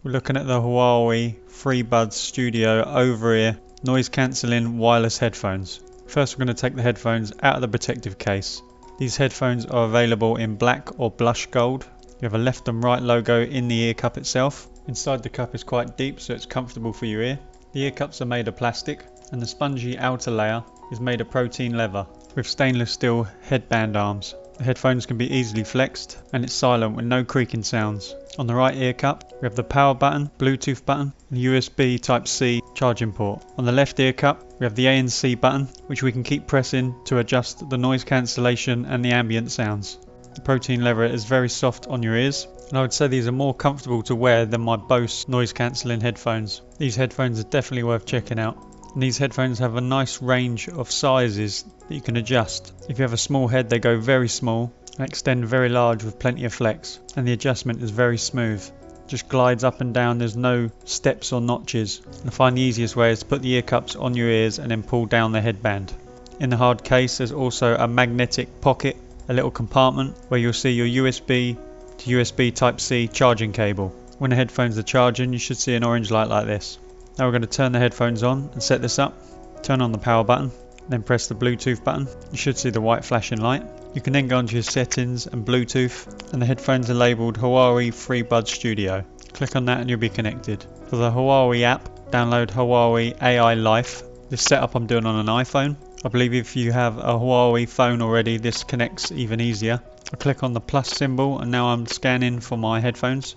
We're looking at the Huawei Freebuds Studio over-ear noise cancelling wireless headphones. First we're going to take the headphones out of the protective case. These headphones are available in black or blush gold. You have a left and right logo in the ear cup itself. Inside the cup is quite deep so it's comfortable for your ear. The ear cups are made of plastic and the spongy outer layer is made of protein leather with stainless steel headband arms. The headphones can be easily flexed and it's silent with no creaking sounds. On the right ear cup we have the power button, Bluetooth button and USB Type-C charging port. On the left ear cup we have the ANC button which we can keep pressing to adjust the noise cancellation and the ambient sounds. The protein leather is very soft on your ears and I would say these are more comfortable to wear than my Bose noise cancelling headphones. These headphones are definitely worth checking out. And these headphones have a nice range of sizes that you can adjust. If you have a small head they go very small and extend very large with plenty of flex, and the adjustment is very smooth. Just glides up and down, there's no steps or notches. And I find the easiest way is to put the ear cups on your ears and then pull down the headband. In the hard case there's also a magnetic pocket, a little compartment where you'll see your USB to USB Type-C charging cable. When the headphones are charging you should see an orange light like this. Now we're going to turn the headphones on and set this up. Turn on the power button, then press the Bluetooth button. You should see the white flashing light. You can then go onto your settings and Bluetooth, and the headphones are labelled Huawei Freebuds Studio. Click on that and you'll be connected. For the Huawei app, download Huawei AI Life. This setup I'm doing on an iPhone. I believe if you have a Huawei phone already this connects even easier. I click on the plus symbol and now I'm scanning for my headphones.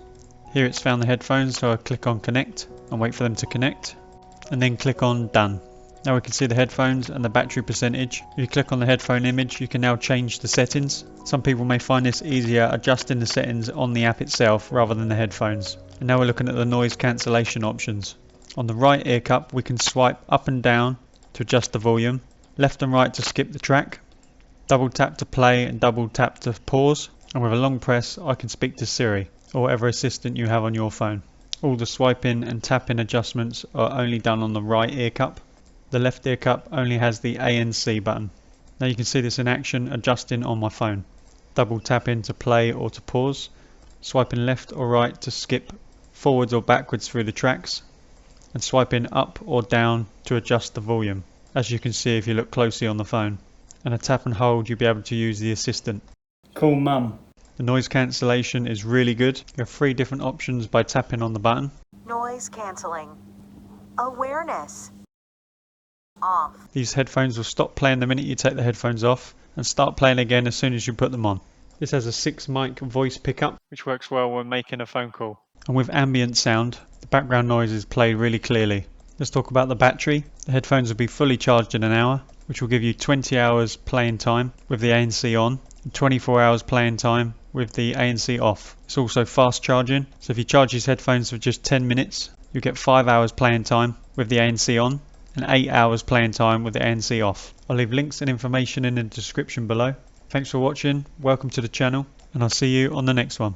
Here it's found the headphones, so I click on connect and wait for them to connect and then click on done. Now we can see the headphones and the battery percentage. If you click on the headphone image you can now change the settings. Some people may find this easier adjusting the settings on the app itself rather than the headphones. And now we're looking at the noise cancellation options. On the right ear cup we can swipe up and down to adjust the volume, left and right to skip the track, double tap to play and double tap to pause, and with a long press I can speak to Siri or whatever assistant you have on your phone. All the swiping and tapping adjustments are only done on the right ear cup. The left ear cup only has the ANC button. Now you can see this in action adjusting on my phone. Double tapping to play or to pause, swiping left or right to skip forwards or backwards through the tracks, and swiping up or down to adjust the volume, as you can see if you look closely on the phone. And a tap and hold you'll be able to use the assistant. Cool mum. The noise cancellation is really good. You have 3 different options by tapping on the button. Noise cancelling. Awareness. Off. These headphones will stop playing the minute you take the headphones off and start playing again as soon as you put them on. This has a 6 mic voice pickup which works well when making a phone call. And with ambient sound, the background noise is played really clearly. Let's talk about the battery. The headphones will be fully charged in an hour, which will give you 20 hours playing time with the ANC on and 24 hours playing time with the ANC off. It's also fast charging, so if you charge these headphones for just 10 minutes, you get 5 hours playing time with the ANC on and 8 hours playing time with the ANC off. I'll leave links and information in the description below. Thanks for watching, welcome to the channel, and I'll see you on the next one.